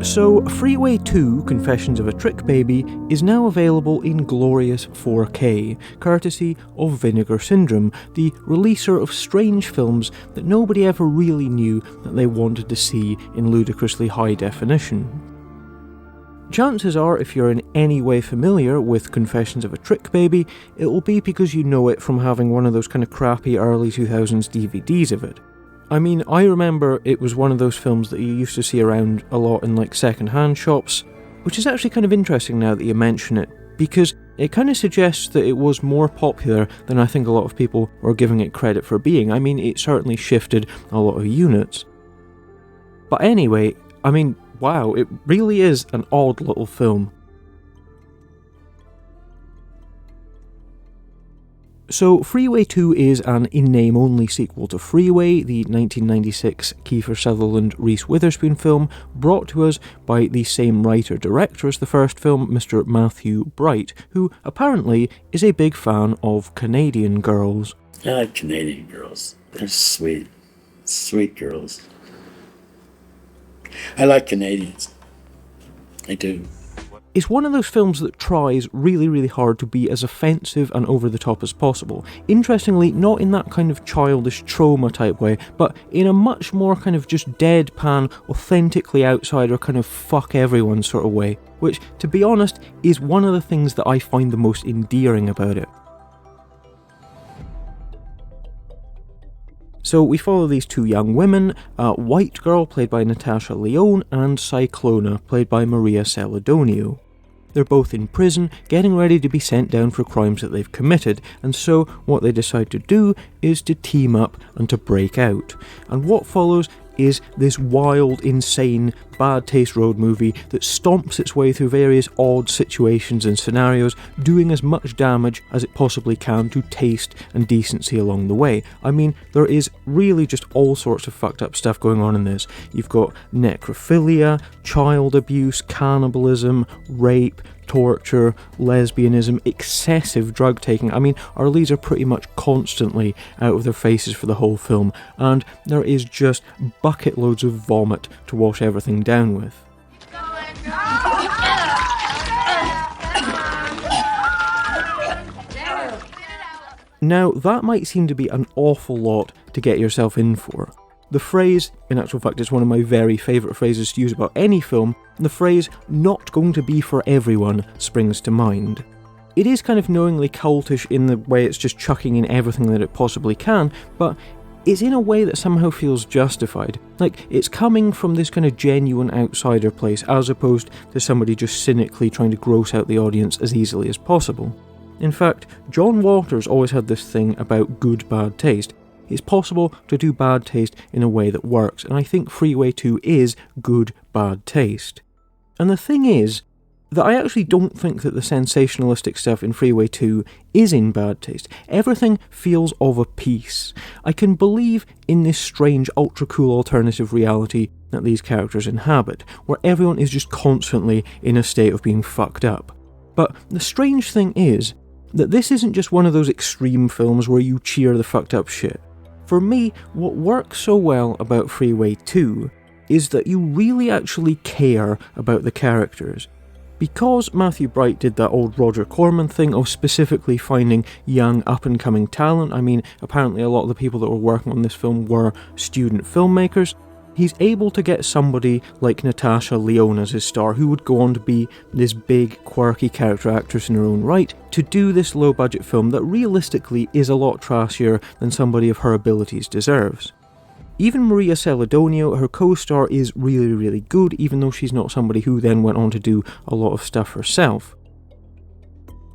So, Freeway 2, Confessions of a Trickbaby, is now available in glorious 4K, courtesy of Vinegar Syndrome, the releaser of strange films that nobody ever really knew that they wanted to see in ludicrously high definition. Chances are, if you're in any way familiar with Confessions of a Trickbaby, it will be because you know it from having one of those kind of crappy early 2000s DVDs of it. I mean, I remember it was one of those films that you used to see around a lot in like second-hand shops, which is actually kind of interesting now that you mention it, because it kind of suggests that it was more popular than I think a lot of people were giving it credit for being. I mean, it certainly shifted a lot of units. But anyway, I mean, wow, it really is an odd little film. So, Freeway 2 is an in-name-only sequel to Freeway, the 1996 Kiefer Sutherland-Reese Witherspoon film, brought to us by the same writer-director as the first film, Mr. Matthew Bright, who apparently is a big fan of Canadian girls. I like Canadian girls. They're sweet. Sweet girls. I like Canadians. I do. It's one of those films that tries really, really hard to be as offensive and over the top as possible. Interestingly, not in that kind of childish trauma type way, but in a much more kind of just deadpan, authentically outsider kind of fuck everyone sort of way, which, to be honest, is one of the things that I find the most endearing about it. So we follow these two young women, White Girl, played by Natasha Lyonne, and Cyclona, played by Maria Celedonio. They're both in prison, getting ready to be sent down for crimes that they've committed, and so what they decide to do is to team up and to break out. And what follows is this wild, insane, bad taste road movie that stomps its way through various odd situations and scenarios, doing as much damage as it possibly can to taste and decency along the way. I mean, there is really just all sorts of fucked up stuff going on in this. You've got necrophilia, child abuse, cannibalism, rape, torture, lesbianism, excessive drug taking. I mean, our leads are pretty much constantly out of their faces for the whole film, and there is just bucket loads of vomit to wash everything down with. Now, that might seem to be an awful lot to get yourself in for. The phrase, in actual fact, it's one of my very favourite phrases to use about any film, the phrase, "not going to be for everyone," springs to mind. It is kind of knowingly cultish in the way it's just chucking in everything that it possibly can, but it's in a way that somehow feels justified. Like, it's coming from this kind of genuine outsider place, as opposed to somebody just cynically trying to gross out the audience as easily as possible. In fact, John Waters always had this thing about good bad taste. It's possible to do bad taste in a way that works, and I think Freeway 2 is good bad taste. And the thing is that I actually don't think that the sensationalistic stuff in Freeway 2 is in bad taste. Everything feels of a piece. I can believe in this strange, ultra-cool alternative reality that these characters inhabit, where everyone is just constantly in a state of being fucked up. But the strange thing is that this isn't just one of those extreme films where you cheer the fucked up shit. For me, what works so well about Freeway 2 is that you really actually care about the characters. Because Matthew Bright did that old Roger Corman thing of specifically finding young up-and-coming talent, I mean, apparently a lot of the people that were working on this film were student filmmakers, he's able to get somebody like Natasha Lyonne as his star, who would go on to be this big, quirky character actress in her own right, to do this low-budget film that realistically is a lot trashier than somebody of her abilities deserves. Even Maria Celedonio, her co-star, is really, really good, even though she's not somebody who then went on to do a lot of stuff herself.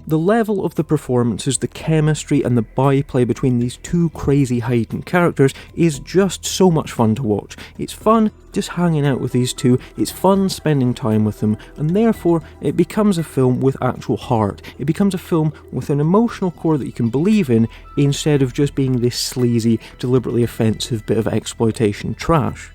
The level of the performances, the chemistry and the byplay between these two crazy heightened characters is just so much fun to watch. It's fun just hanging out with these two, it's fun spending time with them, and therefore it becomes a film with actual heart. It becomes a film with an emotional core that you can believe in, instead of just being this sleazy, deliberately offensive bit of exploitation trash.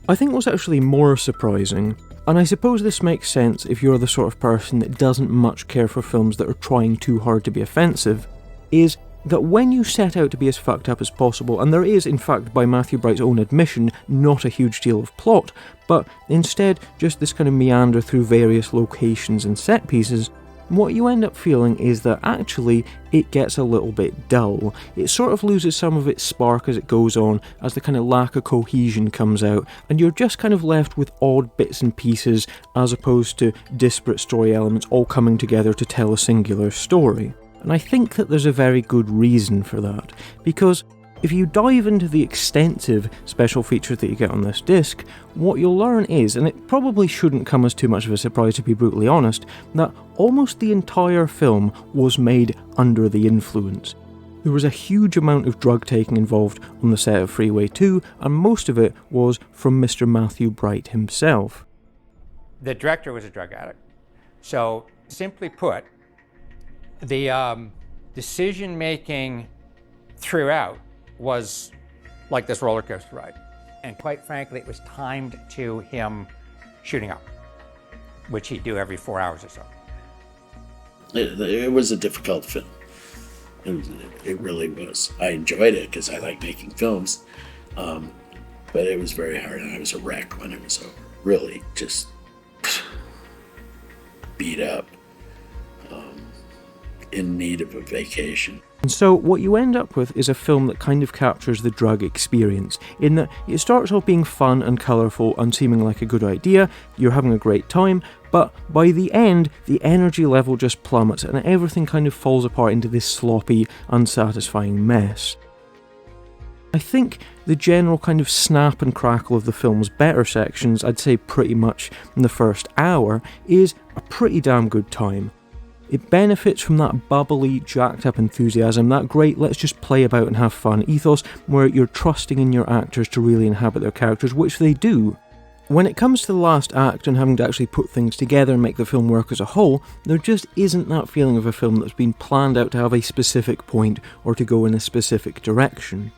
I think what's actually more surprising, and I suppose this makes sense if you're the sort of person that doesn't much care for films that are trying too hard to be offensive, is that when you set out to be as fucked up as possible, and there is, in fact, by Matthew Bright's own admission, not a huge deal of plot, but instead just this kind of meander through various locations and set pieces, what you end up feeling is that actually it gets a little bit dull. It sort of loses some of its spark as it goes on, as the kind of lack of cohesion comes out, and you're just kind of left with odd bits and pieces as opposed to disparate story elements all coming together to tell a singular story. And I think that there's a very good reason for that, because if you dive into the extensive special features that you get on this disc, what you'll learn is, and it probably shouldn't come as too much of a surprise to be brutally honest, that almost the entire film was made under the influence. There was a huge amount of drug taking involved on the set of Freeway 2, and most of it was from Mr. Matthew Bright himself. The director was a drug addict. So, simply put, the decision-making throughout was like this roller coaster ride. And quite frankly, it was timed to him shooting up, which he'd do every 4 hours or so. It was a difficult film. It really was. I enjoyed it because I like making films, but it was very hard, and I was a wreck when it was over. Really, just beat up, in need of a vacation. And so what you end up with is a film that kind of captures the drug experience, in that it starts off being fun and colourful and seeming like a good idea, you're having a great time, but by the end, the energy level just plummets and everything kind of falls apart into this sloppy, unsatisfying mess. I think the general kind of snap and crackle of the film's better sections, I'd say pretty much in the first hour, is a pretty damn good time. It benefits from that bubbly, jacked up enthusiasm, that great let's just play about and have fun ethos where you're trusting in your actors to really inhabit their characters, which they do. When it comes to the last act and having to actually put things together and make the film work as a whole, there just isn't that feeling of a film that's been planned out to have a specific point or to go in a specific direction.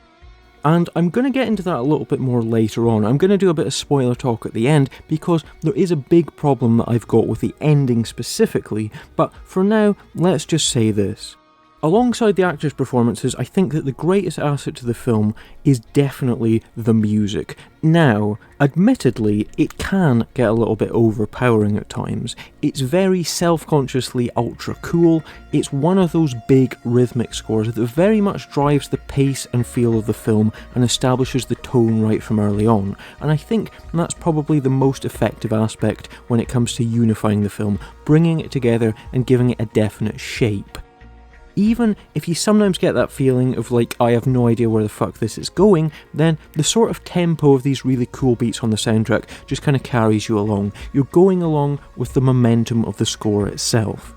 And I'm going to get into that a little bit more later on. I'm going to do a bit of spoiler talk at the end because there is a big problem that I've got with the ending specifically, but for now, let's just say this. Alongside the actors' performances, I think that the greatest asset to the film is definitely the music. Now, admittedly, it can get a little bit overpowering at times. It's very self-consciously ultra cool. It's one of those big rhythmic scores that very much drives the pace and feel of the film and establishes the tone right from early on. And I think that's probably the most effective aspect when it comes to unifying the film, bringing it together and giving it a definite shape. Even if you sometimes get that feeling of like, I have no idea where the fuck this is going, then the sort of tempo of these really cool beats on the soundtrack just kind of carries you along. You're going along with the momentum of the score itself.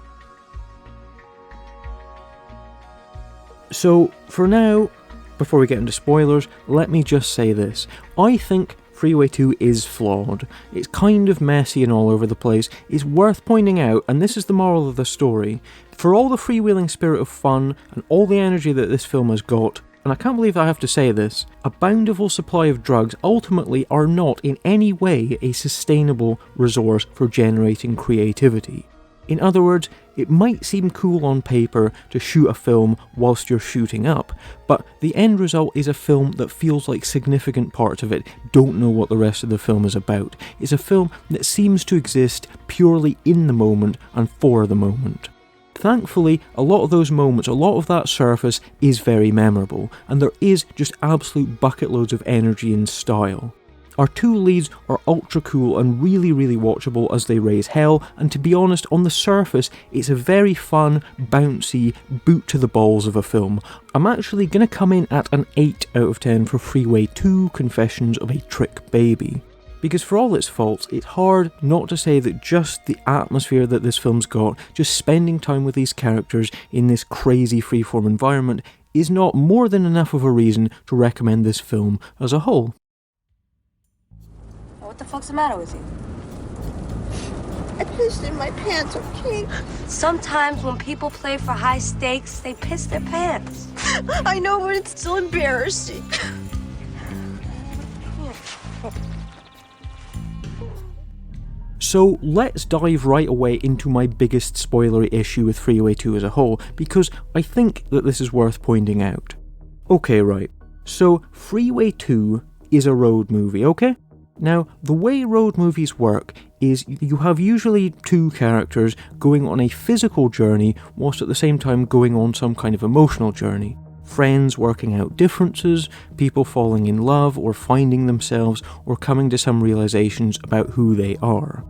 So, for now, before we get into spoilers, let me just say this. I think Freeway 2 is flawed. It's kind of messy and all over the place. It's worth pointing out, and this is the moral of the story, for all the freewheeling spirit of fun and all the energy that this film has got, and I can't believe I have to say this, a bountiful supply of drugs ultimately are not in any way a sustainable resource for generating creativity. In other words, it might seem cool on paper to shoot a film whilst you're shooting up, but the end result is a film that feels like significant parts of it don't know what the rest of the film is about. It's a film that seems to exist purely in the moment and for the moment. Thankfully, a lot of those moments, a lot of that surface is very memorable, and there is just absolute bucket loads of energy and style. Our two leads are ultra cool and really watchable as they raise hell, and to be honest, on the surface, it's a very fun, bouncy, boot to the balls of a film. I'm actually going to come in at an 8 out of 10 for Freeway 2 Confessions of a Trickbaby. Because for all its faults, it's hard not to say that just the atmosphere that this film's got, just spending time with these characters in this crazy freeform environment, is not more than enough of a reason to recommend this film as a whole. What the fuck's the matter with you? I pissed in my pants, okay? Sometimes when people play for high stakes, they piss their pants. I know, but it's still embarrassing. So let's dive right away into my biggest spoilery issue with Freeway 2 as a whole, because I think that this is worth pointing out. Okay, right. So Freeway 2 is a road movie, okay? Now, the way road movies work is you have usually two characters going on a physical journey whilst at the same time going on some kind of emotional journey. Friends working out differences, people falling in love or finding themselves or coming to some realizations about who they are.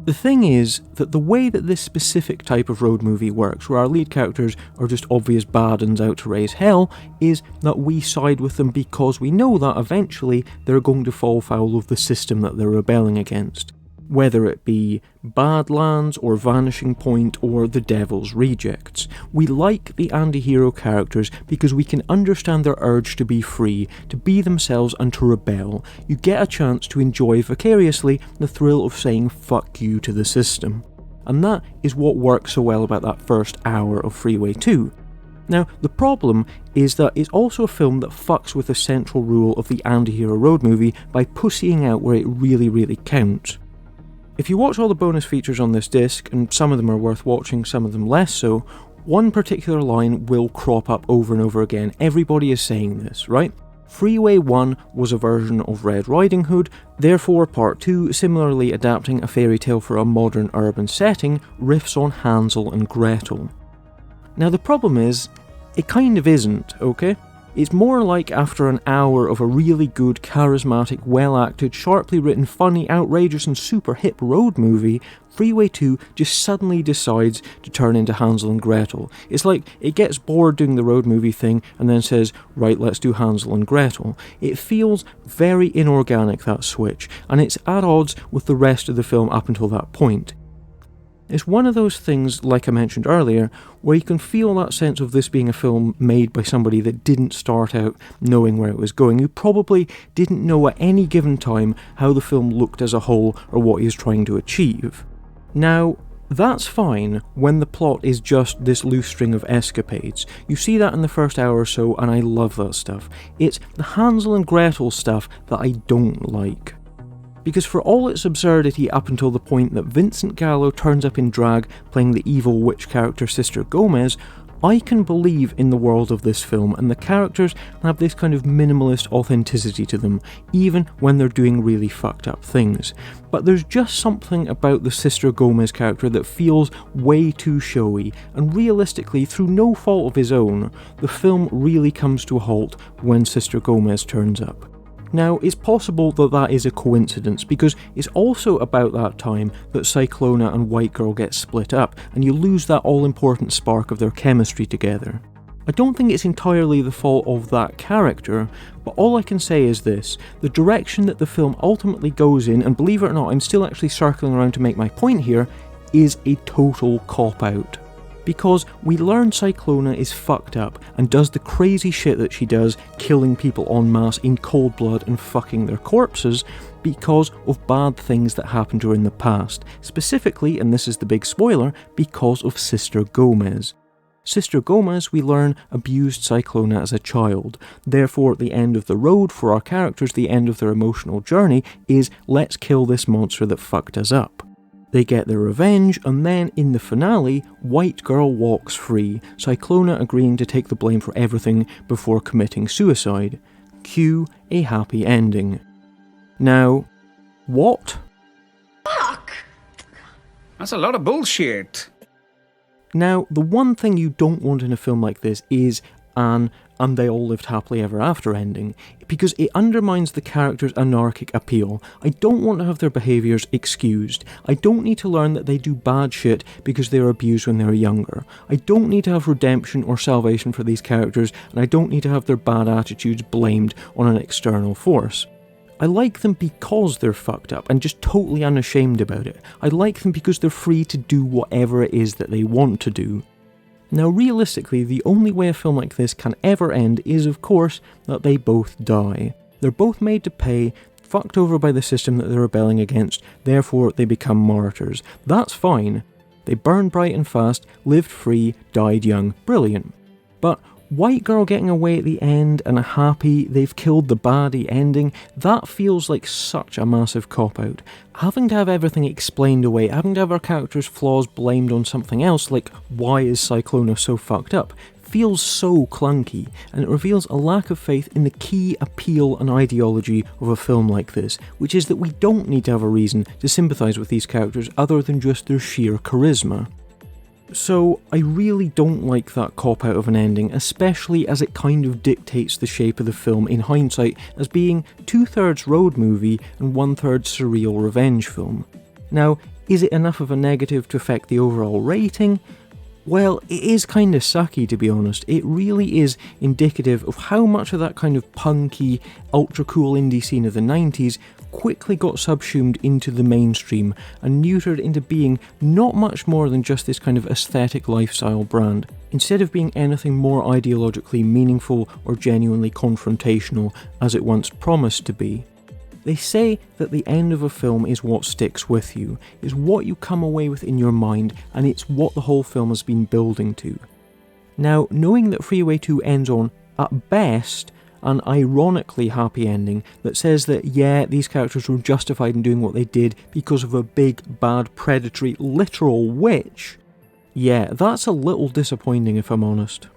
The thing is that the way that this specific type of road movie works, where our lead characters are just obvious bad uns out to raise hell, is that we side with them because we know that eventually they're going to fall foul of the system that they're rebelling against. Whether it be Badlands or Vanishing Point or the Devil's Rejects. We like the anti-hero characters because we can understand their urge to be free, to be themselves and to rebel. You get a chance to enjoy vicariously the thrill of saying fuck you to the system. And that is what works so well about that first hour of Freeway 2. Now, the problem is that it's also a film that fucks with the central rule of the anti-hero road movie by pussying out where it really counts. If you watch all the bonus features on this disc, and some of them are worth watching, some of them less so, one particular line will crop up over and over again. Everybody is saying this, right? Freeway 1 was a version of Red Riding Hood, therefore Part 2, similarly adapting a fairy tale for a modern urban setting, riffs on Hansel and Gretel. Now the problem is, it kind of isn't, okay? It's more like after an hour of a really good, charismatic, well-acted, sharply written, funny, outrageous and super hip road movie, Freeway 2 just suddenly decides to turn into Hansel and Gretel. It's like it gets bored doing the road movie thing and then says, right, let's do Hansel and Gretel. It feels very inorganic, that switch, and it's at odds with the rest of the film up until that point. It's one of those things, like I mentioned earlier, where you can feel that sense of this being a film made by somebody that didn't start out knowing where it was going, who probably didn't know at any given time how the film looked as a whole or what he was trying to achieve. Now, that's fine when the plot is just this loose string of escapades. You see that in the first hour or so, and I love that stuff. It's the Hansel and Gretel stuff that I don't like. Because for all its absurdity up until the point that Vincent Gallo turns up in drag playing the evil witch character Sister Gomez, I can believe in the world of this film, and the characters have this kind of minimalist authenticity to them, even when they're doing really fucked up things. But there's just something about the Sister Gomez character that feels way too showy, and realistically, through no fault of his own, the film really comes to a halt when Sister Gomez turns up. Now, it's possible that that is a coincidence, because it's also about that time that Cyclona and White Girl get split up, and you lose that all-important spark of their chemistry together. I don't think it's entirely the fault of that character, but all I can say is this: the direction that the film ultimately goes in, and believe it or not, I'm still actually circling around to make my point here, is a total cop-out. Because we learn Cyclona is fucked up and does the crazy shit that she does, killing people en masse in cold blood and fucking their corpses, because of bad things that happened to her in the past. Specifically, and this is the big spoiler, because of Sister Gomez. Sister Gomez, we learn, abused Cyclona as a child. Therefore, at the end of the road for our characters, the end of their emotional journey, is let's kill this monster that fucked us up. They get their revenge, and then in the finale, White Girl walks free, Cyclona agreeing to take the blame for everything before committing suicide. Cue a happy ending. Now, what? Fuck! That's a lot of bullshit. Now, the one thing you don't want in a film like this is an "and they all lived happily ever after" ending, because it undermines the character's anarchic appeal. I don't want to have their behaviours excused. I don't need to learn that they do bad shit because they were abused when they were younger. I don't need to have redemption or salvation for these characters, and I don't need to have their bad attitudes blamed on an external force. I like them because they're fucked up and just totally unashamed about it. I like them because they're free to do whatever it is that they want to do. Now, realistically, the only way a film like this can ever end is, of course, that they both die. They're both made to pay, fucked over by the system that they're rebelling against, therefore they become martyrs. That's fine. They burned bright and fast, lived free, died young. Brilliant. But White girl getting away at the end and a happy they've killed the baddie ending, that feels like such a massive cop-out. Having to have everything explained away, having to have our character's flaws blamed on something else, like why is Cyclona so fucked up, feels so clunky, and it reveals a lack of faith in the key appeal and ideology of a film like this, which is that we don't need to have a reason to sympathise with these characters other than just their sheer charisma. So I really don't like that cop-out of an ending, especially as it kind of dictates the shape of the film in hindsight as being 2/3 road movie and 1/3 surreal revenge film. Now, is it enough of a negative to affect the overall rating? Well, it is kind of sucky, to be honest. It really is indicative of how much of that kind of punky, ultra cool indie scene of the 90s quickly got subsumed into the mainstream and neutered into being not much more than just this kind of aesthetic lifestyle brand, instead of being anything more ideologically meaningful or genuinely confrontational as it once promised to be. They say that the end of a film is what sticks with you, is what you come away with in your mind, and it's what the whole film has been building to. Now, knowing that Freeway 2 ends on, at best, an ironically happy ending that says that yeah, these characters were justified in doing what they did because of a big, bad, predatory, literal witch, yeah, that's a little disappointing if I'm honest.